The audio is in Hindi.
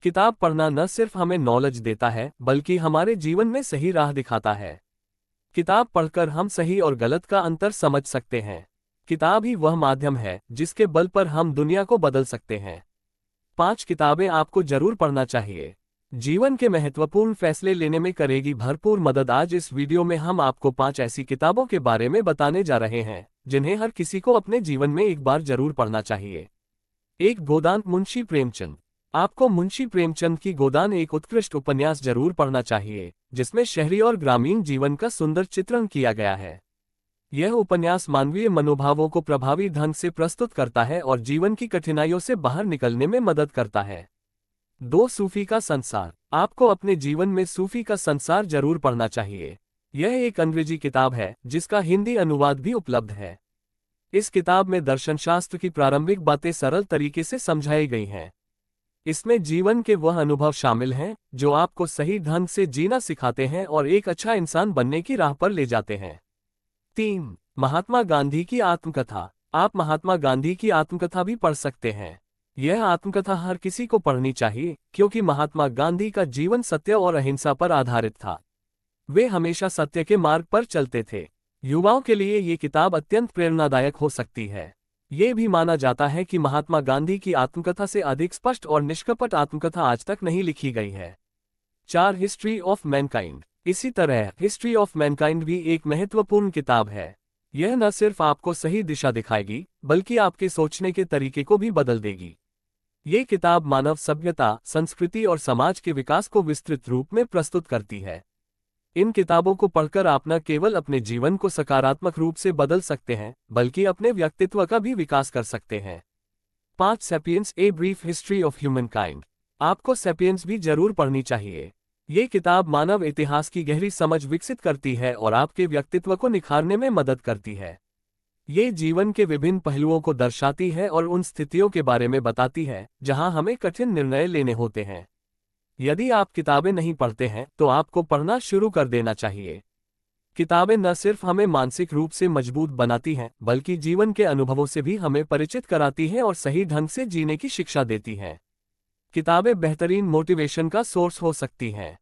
किताब पढ़ना न सिर्फ हमें नॉलेज देता है बल्कि हमारे जीवन में सही राह दिखाता है। किताब पढ़कर हम सही और गलत का अंतर समझ सकते हैं। किताब ही वह माध्यम है जिसके बल पर हम दुनिया को बदल सकते हैं। 5 किताबें आपको जरूर पढ़ना चाहिए। जीवन के महत्वपूर्ण फैसले लेने में करेगी भरपूर मदद। आज इस वीडियो में हम आपको 5 ऐसी किताबों के बारे में बताने जा रहे हैं जिन्हें हर किसी को अपने जीवन में एक बार जरूर पढ़ना चाहिए। 1 गोदान मुंशी प्रेमचंद। आपको मुंशी प्रेमचंद की गोदान एक उत्कृष्ट उपन्यास जरूर पढ़ना चाहिए जिसमें शहरी और ग्रामीण जीवन का सुंदर चित्रण किया गया है। यह उपन्यास मानवीय मनोभावों को प्रभावी ढंग से प्रस्तुत करता है और जीवन की कठिनाइयों से बाहर निकलने में मदद करता है। 2 सूफी का संसार। आपको अपने जीवन में सूफी का संसार जरूर पढ़ना चाहिए। यह एक अंग्रेजी किताब है जिसका हिंदी अनुवाद भी उपलब्ध है। इस किताब में दर्शनशास्त्र की प्रारंभिक बातें सरल तरीके से समझाई गई हैं। इसमें जीवन के वह अनुभव शामिल हैं जो आपको सही ढंग से जीना सिखाते हैं और एक अच्छा इंसान बनने की राह पर ले जाते हैं। 3 महात्मा गांधी की आत्मकथा। आप महात्मा गांधी की आत्मकथा भी पढ़ सकते हैं। यह आत्मकथा हर किसी को पढ़नी चाहिए क्योंकि महात्मा गांधी का जीवन सत्य और अहिंसा पर आधारित था। वे हमेशा सत्य के मार्ग पर चलते थे। युवाओं के लिए ये किताब अत्यंत प्रेरणादायक हो सकती है। ये भी माना जाता है कि महात्मा गांधी की आत्मकथा से अधिक स्पष्ट और निष्कपट आत्मकथा आज तक नहीं लिखी गई है। 4 हिस्ट्री ऑफ मैनकाइंड। इसी तरह हिस्ट्री ऑफ मैनकाइंड भी एक महत्वपूर्ण किताब है। यह न सिर्फ आपको सही दिशा दिखाएगी बल्कि आपके सोचने के तरीके को भी बदल देगी। ये किताब मानव सभ्यता, संस्कृति और समाज के विकास को विस्तृत रूप में प्रस्तुत करती है। इन किताबों को पढ़कर आप न केवल अपने जीवन को सकारात्मक रूप से बदल सकते हैं बल्कि अपने व्यक्तित्व का भी विकास कर सकते हैं। 5 Sapiens a brief history of humankind. आपको सैपियंस भी जरूर पढ़नी चाहिए। ये किताब मानव इतिहास की गहरी समझ विकसित करती है और आपके व्यक्तित्व को निखारने में मदद करती है। ये जीवन के विभिन्न पहलुओं को दर्शाती है और उन स्थितियों के बारे में बताती है जहां हमें कठिन निर्णय लेने होते हैं। यदि आप किताबें नहीं पढ़ते हैं तो आपको पढ़ना शुरू कर देना चाहिए। किताबें न सिर्फ हमें मानसिक रूप से मजबूत बनाती हैं बल्कि जीवन के अनुभवों से भी हमें परिचित कराती हैं और सही ढंग से जीने की शिक्षा देती हैं। किताबें बेहतरीन मोटिवेशन का सोर्स हो सकती हैं।